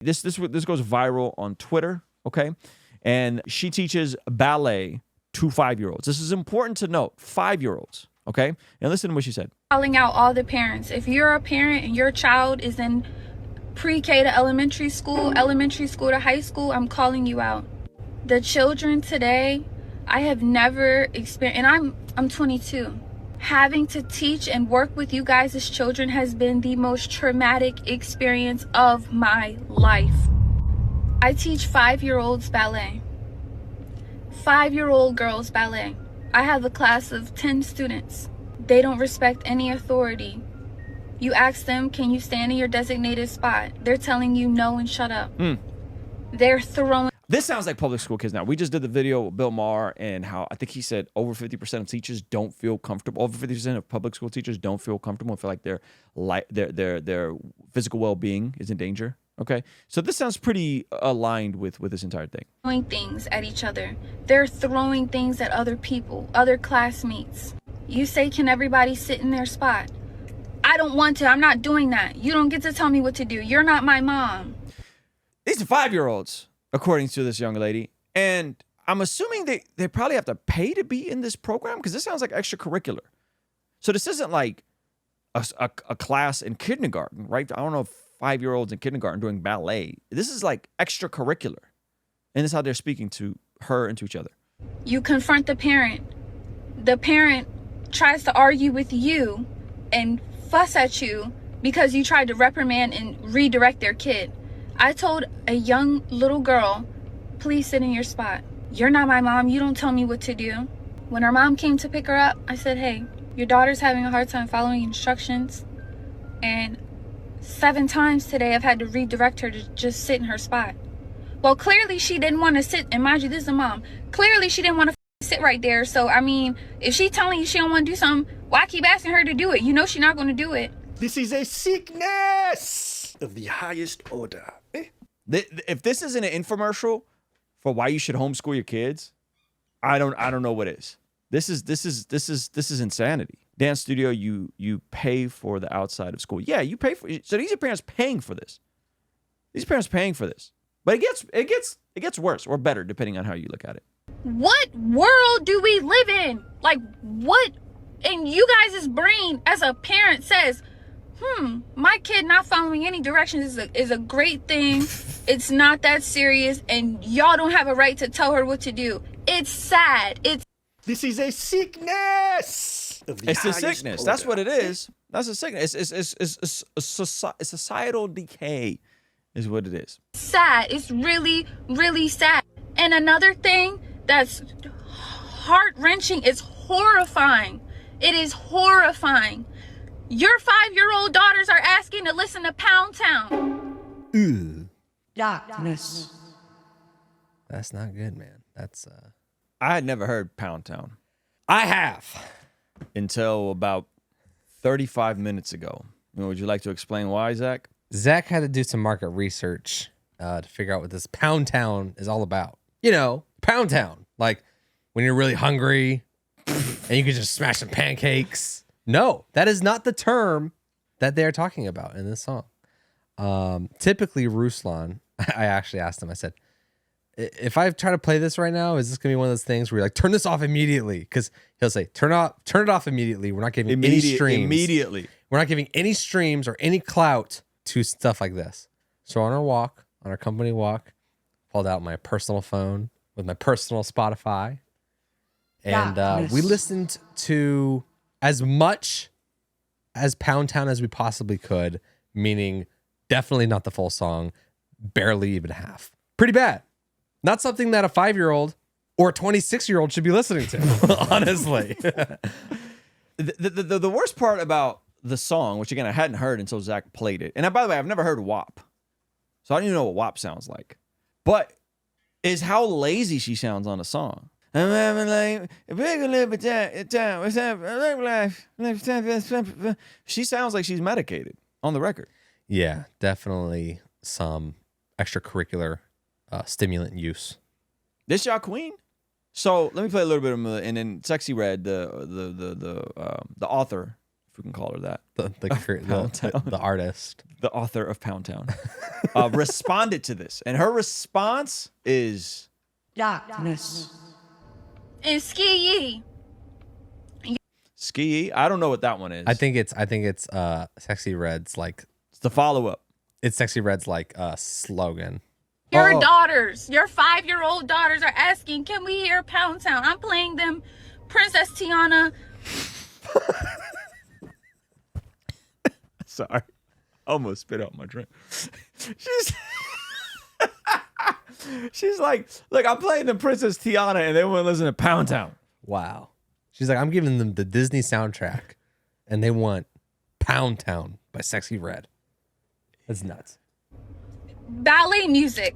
This goes viral on Twitter, okay? And she teaches ballet to 5-year-olds. This is important to note, 5-year-olds, okay? And listen to what she said. Calling out all the parents. If you're a parent and your child is in pre-K to elementary school to high school, I'm calling you out. The children today, I have never experienced, and I'm 22. Having to teach and work with you guys as children has been the most traumatic experience of my life. I teach 5-year-olds ballet. 5-year-old girls ballet. I have a class of 10 students. They don't respect any authority. You ask them, can you stand in your designated spot? They're telling you no and shut up. They're throwing. This sounds like public school kids now. We just did the video with Bill Maher and how I think he said over 50% of teachers don't feel comfortable. Over 50% of public school teachers don't feel comfortable and feel like their physical well-being is in danger. Okay, so this sounds pretty aligned with this entire thing. Throwing things at each other. They're throwing things at other people, other classmates. You say, can everybody sit in their spot? I don't want to. I'm not doing that. You don't get to tell me what to do. You're not my mom. These are 5-year-olds, according to this young lady. And I'm assuming they probably have to pay to be in this program because this sounds like extracurricular. So this isn't like a class in kindergarten, right? I don't know if 5-year-olds in kindergarten doing ballet. This is like extracurricular. And this is how they're speaking to her and to each other. You confront the parent. The parent tries to argue with you and fuss at you because you tried to reprimand and redirect their kid. I told a young little girl, please sit in your spot. You're not my mom. You don't tell me what to do. When her mom came to pick her up, I said, hey, your daughter's having a hard time following instructions. And 7 times today, I've had to redirect her to just sit in her spot. Well, clearly she didn't want to sit. And mind you, this is a mom. Clearly she didn't want to sit right there. So, I mean, if she's telling you she don't want to do something, why keep asking her to do it? You know she's not going to do it. This is a sickness of the highest order. If this isn't an infomercial for why you should homeschool your kids, I don't know what is. This is insanity. Dance studio, you pay for the outside of school. Yeah, you pay for. So these are parents paying for this. These parents paying for this. But it gets worse or better depending on how you look at it. What world do we live in? Like, what in you guys' brain as a parent says, my kid not following any directions is a great thing. It's not that serious, and y'all don't have a right to tell her what to do. It's sad. This is a sickness of the It's a sickness. order. That's what it is. That's a sickness. It's a societal decay is what it is. Sad. It's really, really sad. And another thing that's heart-wrenching is horrifying. It is horrifying. Your 5-year-old daughters are asking to listen to Pound Town. Darkness. That's not good, man. That's I had never heard Pound Town I have. until about 35 minutes ago. Would you like to explain why, Zach? Zach had to do some market research to figure out what this Pound Town is all about. You know, Pound Town, like when you're really hungry and you can just smash some pancakes. No, that is not the term that they're talking about in this song. Typically, Ruslan, I actually asked him, I said, if I try to play this right now, is this going to be one of those things where you're like, turn this off immediately? Because he'll say, turn it off immediately. We're not giving any streams. Immediately. We're not giving any streams or any clout to stuff like this. So on our company walk, pulled out my personal phone with my personal Spotify. And we listened to as much as Pound Town as we possibly could, meaning definitely not the full song, barely even half. Pretty bad. Not something that a 5-year-old or a 26-year-old should be listening to, honestly. The worst part about the song, which again I hadn't heard until Zach played it, and by the way, I've never heard WAP, so I don't even know what WAP sounds like, but is how lazy she sounds on a song. She sounds like she's medicated on the record. Yeah, definitely some extracurricular stimulant use. This y'all queen? So let me play a little bit of and then Sexy Red, the author if we can call her that, The artist, the author of Pound Town, responded to this. And her response is darkness, And Ski Ski. I don't know what that one is. I think it's Sexy Red's like It's the follow-up. it's Sexy Red's like slogan. Your Oh. daughters, your 5-year-old daughters are asking, can we hear Pound Town? I'm playing them Princess Tiana. Sorry. Almost spit out my drink. She's like, look, I'm playing the Princess Tiana and they want to listen to Pound Town. Wow. She's like, I'm giving them the Disney soundtrack, and they want Pound Town by Sexy Red. That's nuts. Ballet music.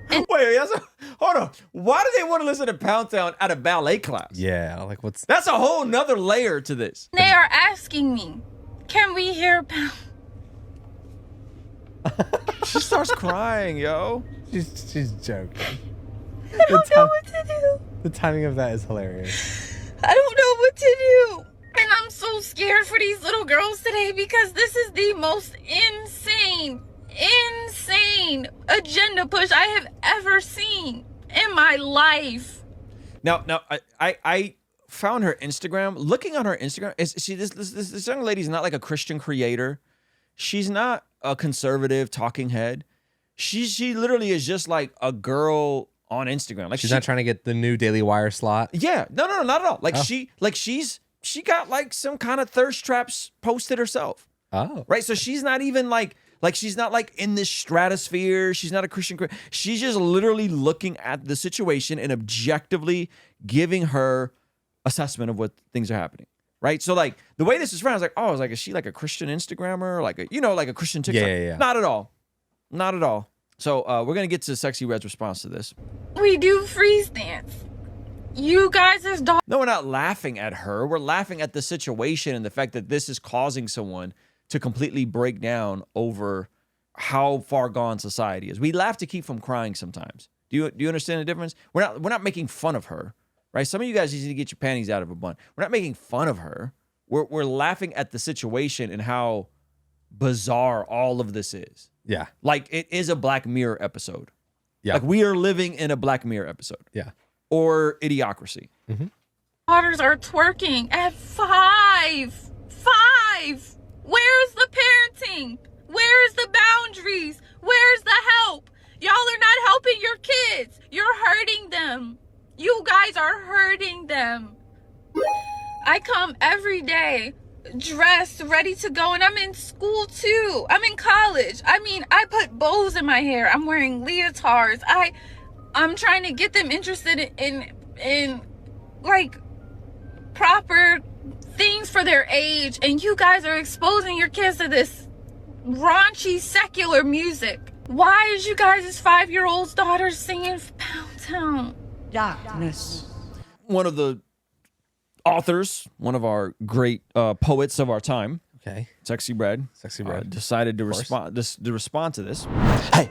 Wait, hold on. Why do they want to listen to Pound Town at a ballet class? Yeah, like what's That's a whole nother layer to this. They are asking me, can we hear Pound? She starts crying, yo. she's joking. I don't know what to do. The timing of that is hilarious. I don't know what to do. And I'm so scared for these little girls today because this is the most insane agenda push I have ever seen in my life. Now, I found her Instagram. Looking on her Instagram, this young lady's not like a Christian creator. She's not a conservative talking head. She literally is just like a girl on Instagram. Like She's not trying to get the new Daily Wire slot. Yeah, no, not at all. Like she got like some kind of thirst traps posted herself. Oh. Right. So she's not even like she's not like in this stratosphere. She's not a Christian. She's just literally looking at the situation and objectively giving her assessment of what things are happening. Right. So like the way this is framed, I was like, oh, is she like a Christian Instagrammer? Like a Christian TikTok? Yeah. Not at all. Not at all. So we're going to get to Sexy Red's response to this. We do freeze dance. You guys as daughters. No, we're not laughing at her. We're laughing at the situation and the fact that this is causing someone to completely break down over how far gone society is. We laugh to keep from crying sometimes. Do you understand the difference? We're not making fun of her, right? Some of you guys need to get your panties out of a bun. We're not making fun of her. We're laughing at the situation and how bizarre all of this is. Yeah. Like it is a Black Mirror episode. Yeah. Like we are living in a Black Mirror episode. Yeah. Or Idiocracy. Daughters are twerking at 5. 5. Where's the parenting? Where's the boundaries? Where's the help? Y'all are not helping your kids. You're hurting them. You guys are hurting them. I come every day dressed, ready to go, and I'm in school too. I'm in college. I mean, I put bows in my hair. I'm wearing leotards. I'm trying to get them interested in like proper things for their age, and you guys are exposing your kids to this raunchy secular music. Why is you guys' 5-year-old's daughters singing Pound Town? darkness, One of the authors, one of our great poets of our time, Okay. Sexy Red, decided to respond to this.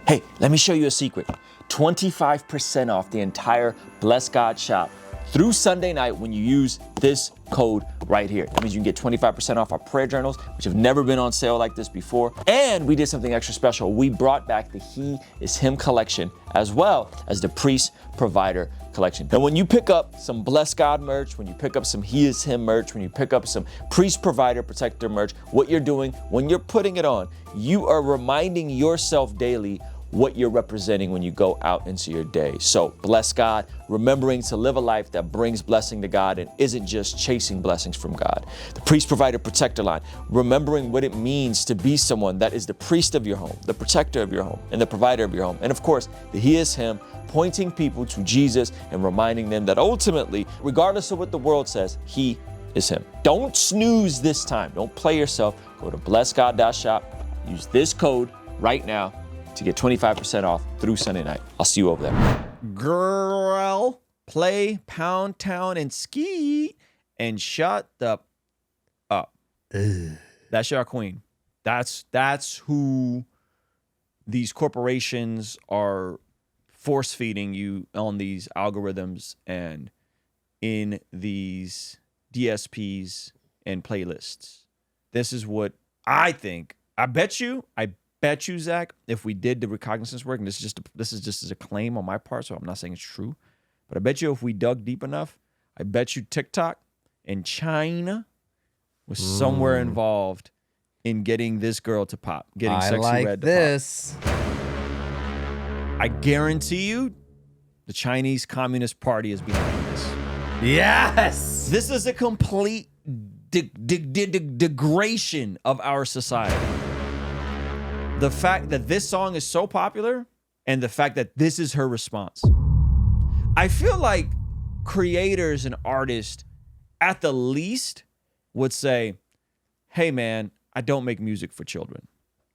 Hey, let me show you a secret. 25% off the entire Bless God shop through Sunday night when you use this code right here. That means you can get 25% off our prayer journals, which have never been on sale like this before. And we did something extra special. We brought back the He Is Him collection as well as the Priest Provider collection. And when you pick up some Bless God merch, when you pick up some He Is Him merch, when you pick up some Priest Provider Protector merch, what you're doing when you're putting it on, you are reminding yourself daily what you're representing when you go out into your day. So bless God, remembering to live a life that brings blessing to God and isn't just chasing blessings from God. The Priest Provider Protector line, remembering what it means to be someone that is the priest of your home, the protector of your home, and the provider of your home. And of course, the He Is Him, pointing people to Jesus and reminding them that ultimately, regardless of what the world says, He is Him. Don't snooze this time. Don't play yourself. Go to blessgod.shop. Use this code right now to get 25% off through Sunday night. I'll see you over there. Girl, play Pound Town and ski and shut the up. That's your queen. That's who these corporations are force feeding you on these algorithms and in these DSPs and playlists. This is what I think. I bet you, Zach, if we did the recognizance work, and this is just as a claim on my part, so I'm not saying it's true, but I bet you if we dug deep enough, I bet you TikTok and China was somewhere involved in getting this girl to pop, getting Sexy Red to this. pop. I guarantee you, the Chinese Communist Party is behind this. Yes. This is a complete degradation of our society. The fact that this song is so popular and the fact that this is her response. I feel like creators and artists at the least would say, hey man, I don't make music for children.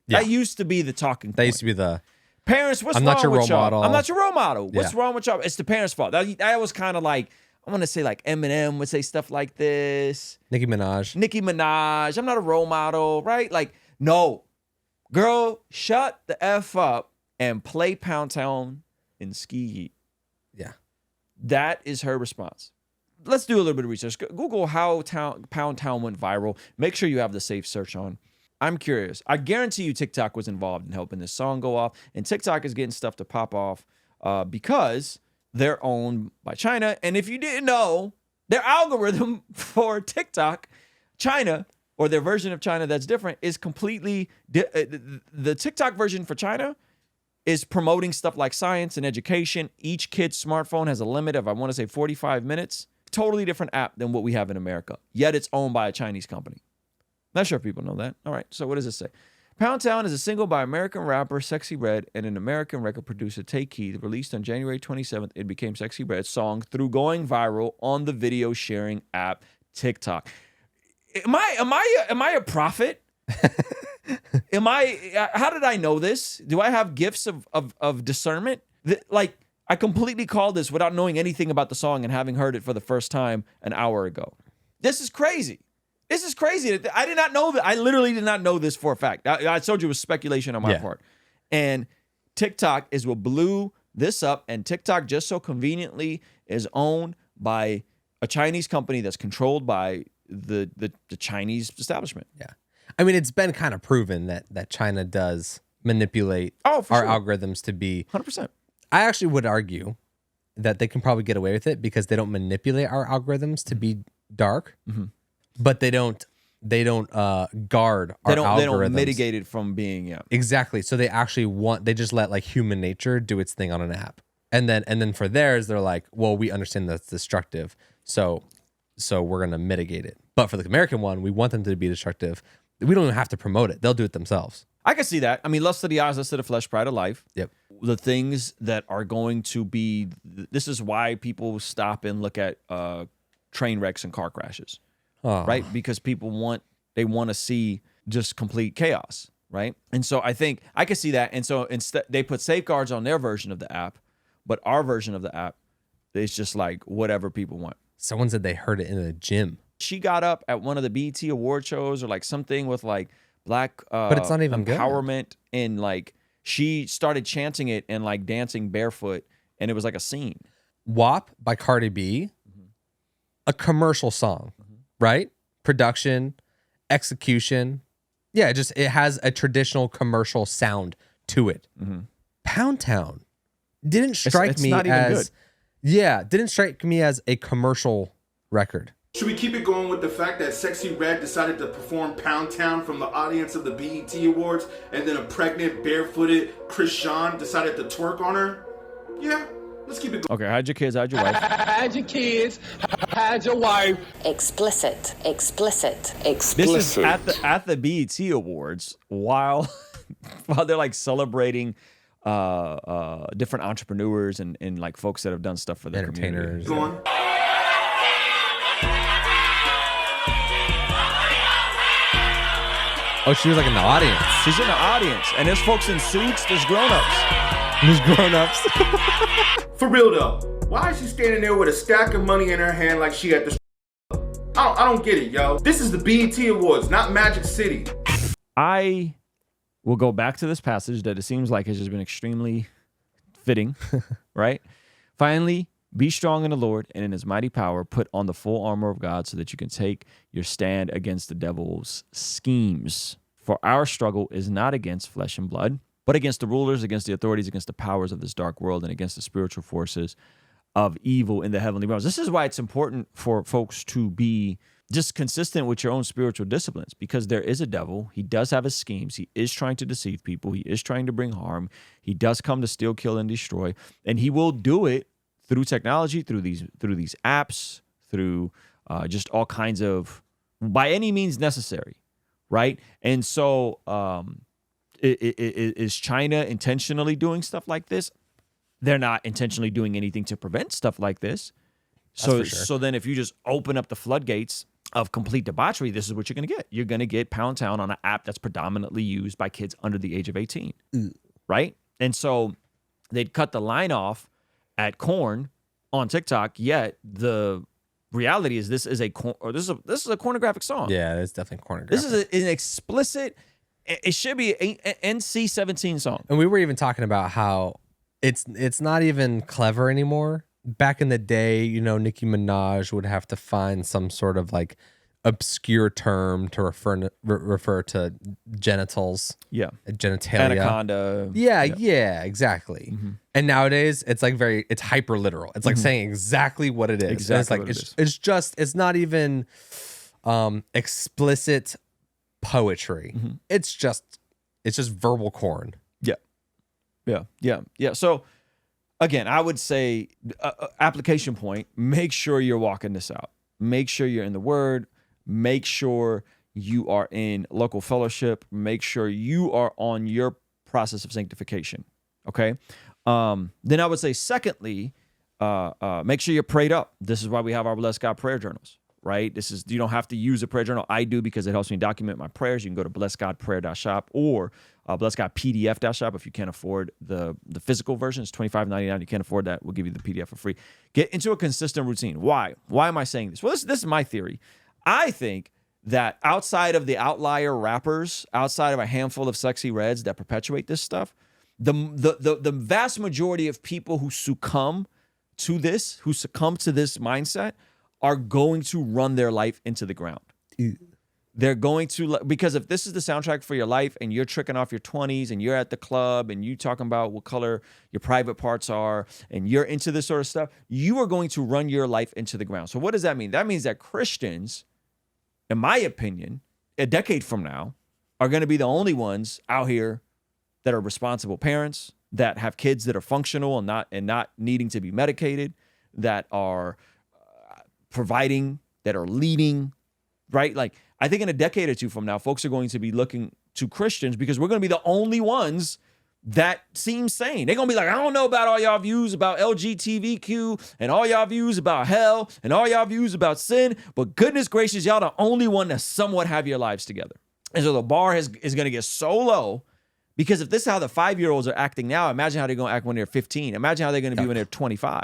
Yeah. That used to be the talking point. That used to be the Parents, what's I'm wrong not your with role y'all? model. I'm not your role model. What's Yeah. wrong with y'all? It's the parents' fault. That was kind of like, I want to say like Eminem would say stuff like this. Nicki Minaj. Nicki Minaj. I'm not a role model, right? Like, no. Girl, shut the F up and play Pound Town in Ski Heat. Yeah. That is her response. Let's do a little bit of research. Google how Pound Town went viral. Make sure you have the safe search on. I'm curious. I guarantee you TikTok was involved in helping this song go off. And TikTok is getting stuff to pop off because they're owned by China. And if you didn't know, their algorithm for TikTok, China, or their version of China that's different, is completely... the TikTok version for China is promoting stuff like science and education. Each kid's smartphone has a limit of, I want to say, 45 minutes. Totally different app than what we have in America. Yet it's owned by a Chinese company. Not sure if people know that. All right, so what does it say? Pound Town is a single by American rapper Sexy Red and an American record producer, Take Heed. Released on January 27th, it became Sexy Red's song through going viral on the video sharing app TikTok. Am I a prophet? How did I know this? Do I have gifts of discernment? Like, I completely called this without knowing anything about the song and having heard it for the first time an hour ago. This is crazy. This is crazy. I did not know that. I literally did not know this for a fact. I told you it was speculation on my part. And TikTok is what blew this up. And TikTok just so conveniently is owned by a Chinese company that's controlled by the Chinese establishment. Yeah. I mean, it's been kind of proven that China does manipulate our algorithms to be 100%. I actually would argue that they can probably get away with it because they don't manipulate our algorithms to be dark. Mm-hmm. But they don't guard our algorithms. They don't mitigate it from being Exactly. So they actually they just let like human nature do its thing on an app. And then for theirs, they're like, well, we understand that's destructive. So we're gonna mitigate it. But for the American one, we want them to be destructive. We don't even have to promote it. They'll do it themselves. I can see that. I mean, lust of the eyes, lust of the flesh, pride of life. Yep. The things that are going to be, this is why people stop and look at train wrecks and car crashes. Right? Because people want to see just complete chaos, right? And so I think I can see that. And so instead they put safeguards on their version of the app, but our version of the app is just like whatever people want. Someone said they heard it in the gym. She got up at one of the BET award shows or like something with like black but it's not even empowerment good. And like she started chanting it and like dancing barefoot and it was like a scene. WAP by Cardi B, a commercial song. Right? Production, execution. Yeah, it has a traditional commercial sound to it. Mm-hmm. Pound Town didn't strike me not as even good. Yeah, didn't strike me as a commercial record. Should we keep it going with the fact that Sexy Red decided to perform Pound Town from the audience of the BET Awards and then a pregnant, barefooted Christian decided to twerk on her? Yeah. Let's keep it going. Okay, hide your kids, hide your wife. Hide your kids, hide your wife. Explicit. This is at the BET Awards while they're like celebrating different entrepreneurs and like folks that have done stuff for the entertainers. Community. Go on. Oh, she was like in the audience. She's in the audience, and there's folks in suits. There's grown-ups. There's grown-ups. For real though, why is she standing there with a stack of money in her hand like she at the I don't get it, yo. This is the BET Awards, not Magic City. I will go back to this passage that it seems like has just been extremely fitting, right? Finally, Be strong in the Lord and in his mighty power. Put on the full armor of God so that you can take your stand against the devil's schemes. For our struggle is not against flesh and blood, but against the rulers, against the authorities, against the powers of this dark world, and against the spiritual forces of evil in the heavenly realms. This is why it's important for folks to be just consistent with your own spiritual disciplines, because there is a devil. He does have his schemes. He is trying to deceive people. He is trying to bring harm. He does come to steal, kill, and destroy, and he will do it through technology, through these apps, through just all kinds of, by any means necessary, right? And so, is China intentionally doing stuff like this? They're not intentionally doing anything to prevent stuff like this. So then if you just open up the floodgates of complete debauchery, this is what you're going to get. You're going to get Pound Town on an app that's predominantly used by kids under the age of 18, right? And so they'd cut the line off at corn on TikTok, yet the reality is this is a pornographic song. Yeah, it's definitely pornographic. This is an explicit, it should be an NC-17 song. And we were even talking about how it's not even clever anymore. Back in the day, you know, Nicki Minaj would have to find some sort of like obscure term to refer to genitals. Yeah. Genitalia. Anaconda. Yeah, exactly. Mm-hmm. And nowadays it's like it's hyper literal. It's like saying exactly what it is. Exactly. It's not even explicit poetry. Mm-hmm. It's just verbal corn. Yeah. So again, I would say application point, make sure you're walking this out. Make sure you're in the word. Make sure you are in local fellowship. Make sure you are on your process of sanctification. Okay. Then I would say, secondly, make sure you're prayed up. This is why we have our Bless God prayer journals, right? You don't have to use a prayer journal. I do, because it helps me document my prayers. You can go to blessgodprayer.shop or blessgodpdf.shop if you can't afford the physical version. It's $25.99. You can't afford that. We'll give you the PDF for free. Get into a consistent routine. Why? Why am I saying this? Well, this is my theory. I think that outside of the outlier rappers, outside of a handful of sexy reds that perpetuate this stuff, the vast majority of people who succumb to this mindset are going to run their life into the ground. They're going to, because if this is the soundtrack for your life and you're tricking off your 20s and you're at the club and you talking about what color your private parts are and you're into this sort of stuff, you are going to run your life into the ground. So what does that mean? That means that Christians, in my opinion, a decade from now, are going to be the only ones out here that are responsible parents, that have kids that are functional and not needing to be medicated, that are providing, that are leading, right? Like, I think in a decade or two from now, folks are going to be looking to Christians because we're going to be the only ones that seem sane. They're going to be like, I don't know about all y'all views about LGBTQ and all y'all views about hell and all y'all views about sin, but goodness gracious, y'all the only one that somewhat have your lives together. And so the bar is going to get so low, because if this is how the 5-year-olds are acting now, imagine how they're going to act when they're 15. Imagine how they're going to be when they're 25.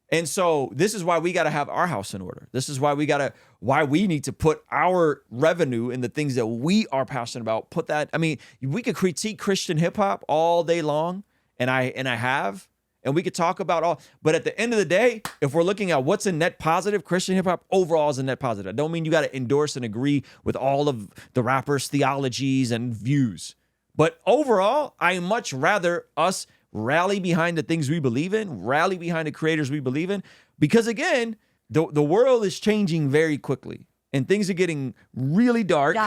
And so this is why we got to have our house in order. This is why we need to put our revenue in the things that we are passionate about. Put that, I mean, we could critique Christian hip hop all day long, and I have, and we could talk about all, but at the end of the day, if we're looking at what's a net positive, Christian hip hop overall is a net positive. I don't mean you got to endorse and agree with all of the rappers' theologies and views, but overall, I much rather us rally behind the things we believe in, rally behind the creators we believe in, because again, the world is changing very quickly and things are getting really dark,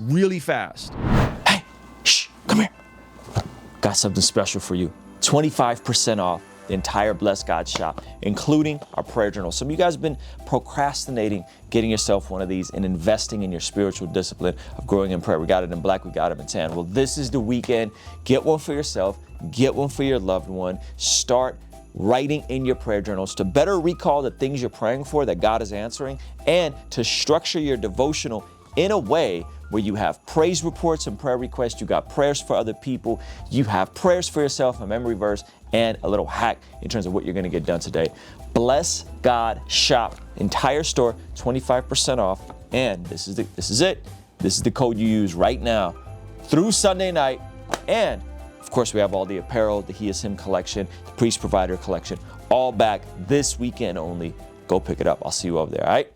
really fast. Hey, shh, come here. Got something special for you. 25% off the entire Bless God shop, including our prayer journal. Some of you guys have been procrastinating getting yourself one of these and investing in your spiritual discipline of growing in prayer. We got it in black, we got it in tan. Well, this is the weekend. Get one for yourself, get one for your loved one. Start writing in your prayer journals to better recall the things you're praying for that God is answering, and to structure your devotional in a way where you have praise reports and prayer requests, you got prayers for other people, you have prayers for yourself, a memory verse, and a little hack in terms of what you're gonna get done today. Bless God shop, entire store, 25% off, and this is it. This is the code you use right now through Sunday night, and of course we have all the apparel, the He Is Him collection, the Priest Provider collection, all back this weekend only. Go pick it up. I'll see you over there, all right?